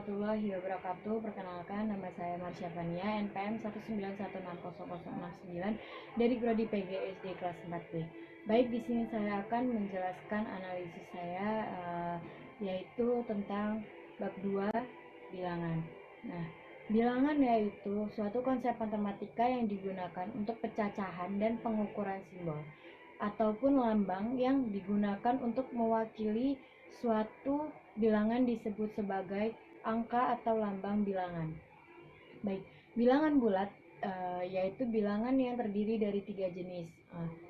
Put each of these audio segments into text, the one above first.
warahmatullahi wabarakatuh. Perkenalkan, nama saya Marsha Fania, NPM 191600069 dari Prodi PGSD kelas 4B. Baik, di sini saya akan menjelaskan analisis saya yaitu tentang bab 2 bilangan. Nah, bilangan yaitu suatu konsep matematika yang digunakan untuk pecacahan dan pengukuran simbol ataupun lambang yang digunakan untuk mewakili suatu bilangan disebut sebagai angka atau lambang bilangan. Baik, bilangan bulat yaitu bilangan yang terdiri dari 3 jenis.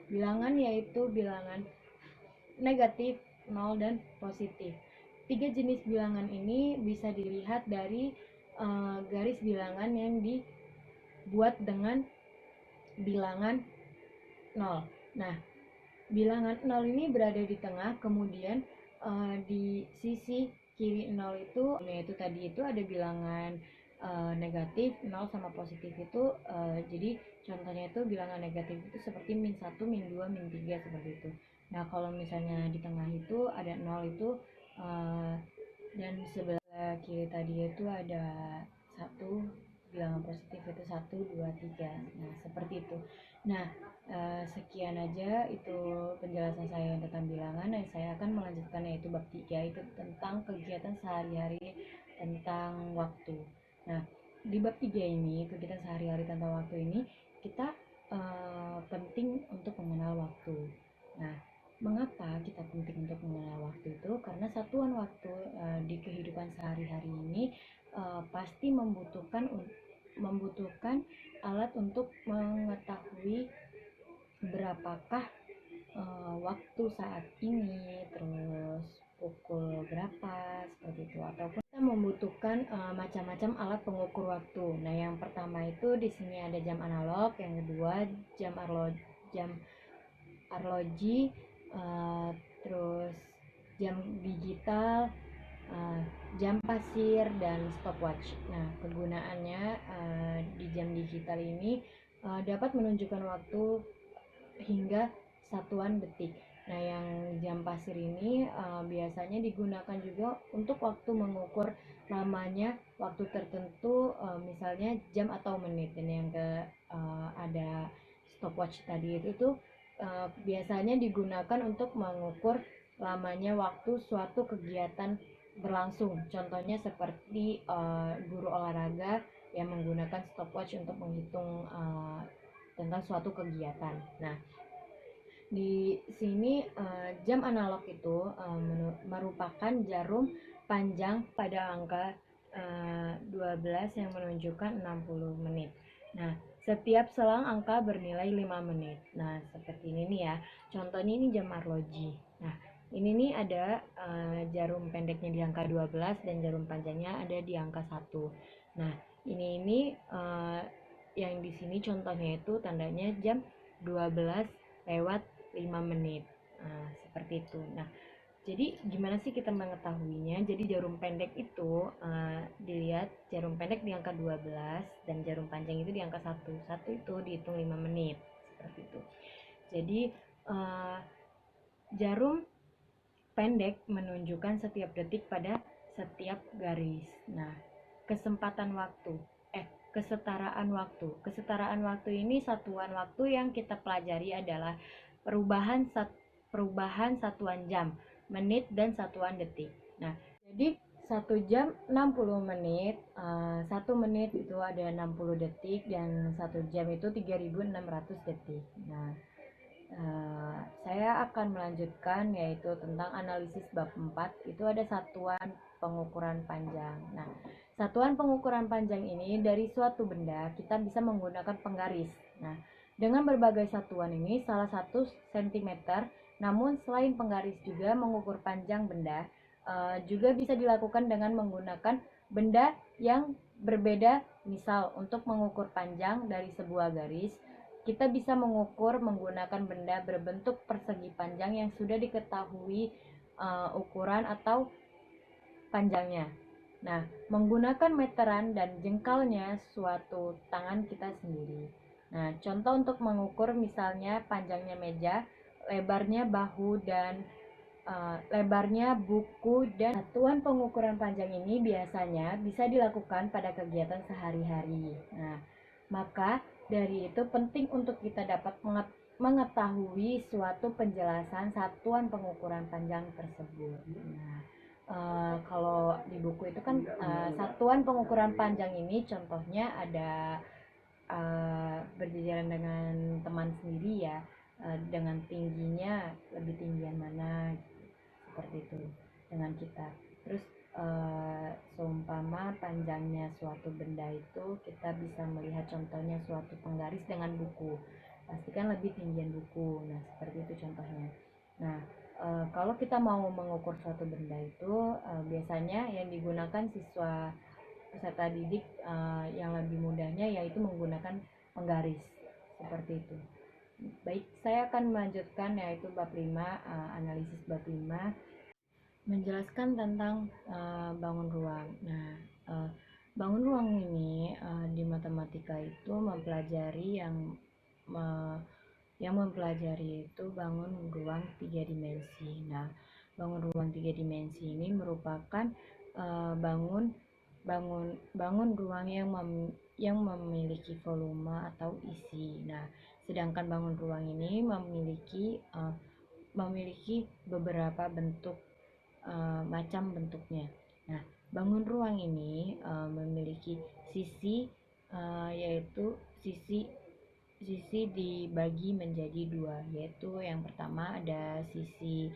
Bilangan yaitu bilangan negatif, 0, dan positif. 3 jenis bilangan ini bisa dilihat dari garis bilangan yang dibuat dengan bilangan 0. Nah, bilangan 0 ini berada di tengah, kemudian di sisi kiri 0 itu yaitu tadi itu ada bilangan negatif, 0 sama positif itu jadi contohnya itu bilangan negatif itu seperti min 1, min 2, min 3 seperti itu. Nah, kalau misalnya di tengah itu ada 0 itu dan sebelah kiri tadi itu ada 1, bilangan positif itu 1, 2, 3. Nah, seperti itu. Nah, sekian aja itu penjelasan saya tentang bilangan. Dan saya akan melanjutkan yaitu bab 3 itu tentang kegiatan sehari-hari tentang waktu. Nah, di bab 3 ini, kegiatan sehari-hari tentang waktu ini, kita penting untuk mengenal waktu. Nah, mengapa kita penting untuk mengenal waktu itu? Karena satuan waktu di kehidupan sehari-hari ini pasti membutuhkan alat untuk mengetahui berapakah waktu saat ini, terus pukul berapa, seperti itu. Ataupun kita membutuhkan macam-macam alat pengukur waktu. Nah, yang pertama itu di sini ada jam analog, yang kedua jam arloji, terus jam digital, jam pasir, dan stopwatch. Nah, kegunaannya di jam digital ini dapat menunjukkan waktu hingga satuan detik. Nah, yang jam pasir ini biasanya digunakan juga untuk waktu mengukur lamanya waktu tertentu, misalnya jam atau menit. Dan yang ada stopwatch tadi itu tuh biasanya digunakan untuk mengukur lamanya waktu suatu kegiatan berlangsung. Contohnya seperti guru olahraga yang menggunakan stopwatch untuk menghitung tentang suatu kegiatan. Nah, di sini jam analog itu merupakan jarum panjang pada angka 12 yang menunjukkan 60 menit. Nah, setiap selang angka bernilai 5 menit. Nah, seperti ini nih ya. Contohnya ini jam arloji. Nah, ini nih ada jarum pendeknya di angka 12 dan jarum panjangnya ada di angka 1. Nah, ini yang di sini contohnya itu tandanya jam 12 lewat 5 menit. Nah, seperti itu. Nah, jadi gimana sih kita mengetahuinya? Jadi jarum pendek itu dilihat jarum pendek di angka 12 dan jarum panjang itu di angka 1. 1 itu dihitung 5 menit. Seperti itu. Jadi jarum pendek menunjukkan setiap detik pada setiap garis. Nah, kesetaraan waktu ini satuan waktu yang kita pelajari adalah perubahan satuan jam, menit, dan satuan detik. Nah, jadi 1 jam 60 menit, 1 menit itu ada 60 detik, dan 1 jam itu 3600 detik. Nah, saya akan melanjutkan yaitu tentang analisis bab 4, itu ada satuan pengukuran panjang. Nah, satuan pengukuran panjang ini dari suatu benda kita bisa menggunakan penggaris. Nah, dengan berbagai satuan ini salah satu cm, namun selain penggaris juga mengukur panjang benda juga bisa dilakukan dengan menggunakan benda yang berbeda. Misal untuk mengukur panjang dari sebuah garis, kita bisa mengukur menggunakan benda berbentuk persegi panjang yang sudah diketahui ukuran atau panjangnya. Nah, menggunakan meteran dan jengkalnya suatu tangan kita sendiri. Nah, contoh untuk mengukur misalnya panjangnya meja, lebarnya bahu, dan lebarnya buku, dan satuan pengukuran panjang ini biasanya bisa dilakukan pada kegiatan sehari-hari. Nah, maka dari itu penting untuk kita dapat mengetahui suatu penjelasan satuan pengukuran panjang tersebut. Nah, kalau di buku itu kan satuan pengukuran panjang ini contohnya ada berjajaran dengan teman sendiri ya, dengan tingginya lebih tinggian mana, seperti itu dengan kita. Terus seumpama panjangnya suatu benda itu kita bisa melihat contohnya suatu penggaris dengan buku, pastikan lebih tinggian buku. Nah, seperti itu contohnya. Nah, kalau kita mau mengukur suatu benda itu biasanya yang digunakan siswa peserta didik yang lebih mudahnya yaitu menggunakan penggaris, seperti itu. Baik, saya akan melanjutkan yaitu bab 5, analisis bab 5, menjelaskan tentang bangun ruang. Nah, bangun ruang ini di matematika itu mempelajari yang mempelajari itu bangun ruang 3 dimensi. Nah, bangun ruang 3 dimensi ini merupakan bangun ruang yang memiliki volume atau isi. Nah, sedangkan bangun ruang ini memiliki beberapa bentuk, macam bentuknya. Nah, bangun ruang ini memiliki sisi, yaitu sisi dibagi menjadi dua, yaitu yang pertama ada sisi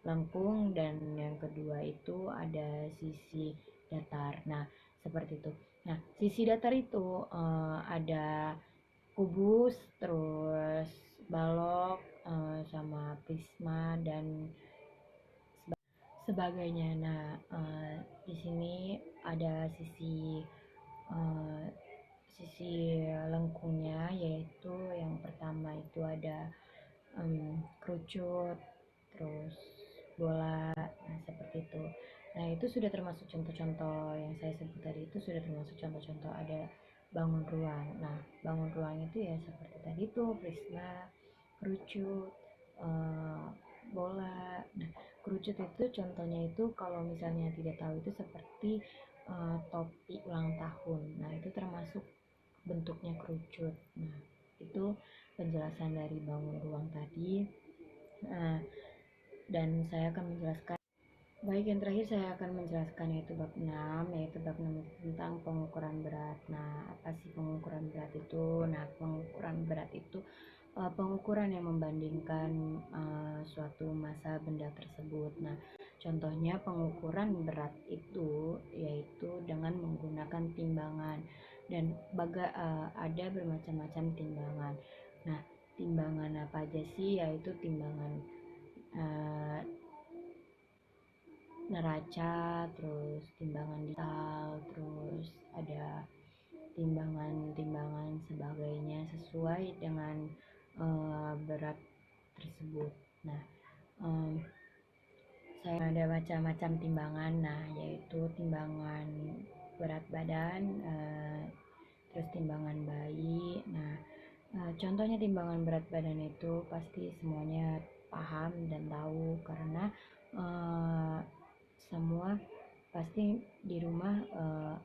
lengkung dan yang kedua itu ada sisi datar. Nah, seperti itu. Nah, sisi datar itu ada kubus, terus balok, sama prisma dan sebagainya. Nah, di sini ada uh, sisi lengkungnya, yaitu yang pertama itu ada kerucut, terus bola, nah seperti itu. Nah, itu sudah termasuk contoh-contoh yang saya sebut tadi, itu sudah termasuk contoh-contoh ada bangun ruang. Nah, bangun ruang itu ya seperti tadi tuh prisma, kerucut, bola. Nah, kerucut itu contohnya itu kalau misalnya tidak tahu itu seperti topi ulang tahun. Nah, itu termasuk bentuknya kerucut. Nah, itu penjelasan dari bangun ruang tadi. Nah, dan saya akan menjelaskan, baik, yang terakhir saya akan menjelaskan yaitu bab 6, yaitu bab 6 tentang pengukuran berat. Nah, apa sih pengukuran berat itu? Nah, pengukuran berat itu pengukuran yang membandingkan suatu massa benda tersebut. Nah, contohnya pengukuran berat itu yaitu dengan menggunakan timbangan, dan ada bermacam-macam timbangan. Nah, timbangan apa aja sih? Yaitu timbangan neraca, terus timbangan digital, terus ada timbangan-timbangan sebagainya sesuai dengan berat tersebut. Nah, saya ada macam-macam timbangan. Nah, yaitu timbangan berat badan, terus timbangan bayi. Nah, contohnya timbangan berat badan itu pasti semuanya paham dan tahu, karena semua pasti di rumah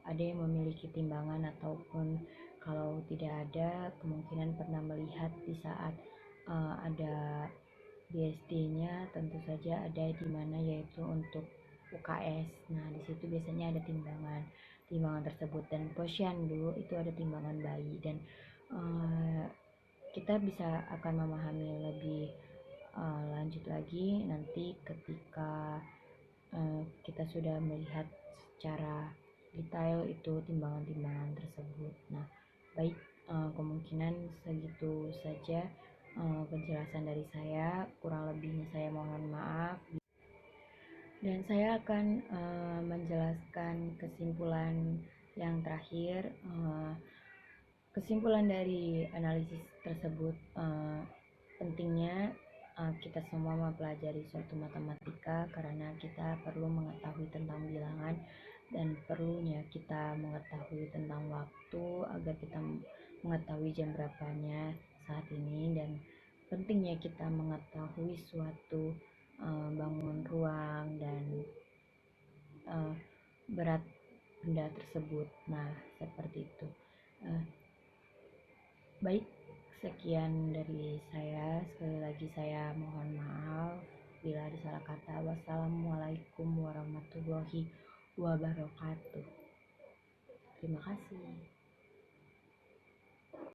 ada yang memiliki timbangan, ataupun kalau tidak ada kemungkinan pernah melihat di saat ada di SD-nya, tentu saja ada di mana yaitu untuk UKS. Nah, di situ biasanya ada timbangan tersebut, dan posyandu itu ada timbangan bayi, dan kita bisa akan memahami lebih lanjut lagi nanti ketika kita sudah melihat secara detail itu timbangan-timbangan tersebut. Nah, baik, kemungkinan segitu saja penjelasan dari saya, kurang lebihnya saya mohon maaf, dan saya akan menjelaskan kesimpulan yang terakhir. Kesimpulan dari analisis tersebut, pentingnya kita semua mempelajari suatu matematika karena kita perlu mengetahui tentang bilangan, dan perlunya kita mengetahui tentang waktu agar kita mengetahui jam berapanya saat ini, dan pentingnya kita mengetahui suatu bangun ruang dan berat benda tersebut. Nah, seperti itu. Baik, sekian dari saya. Sekali lagi saya mohon maaf bila ada salah kata. Wassalamualaikum warahmatullahi wabarakatuh. Terima kasih.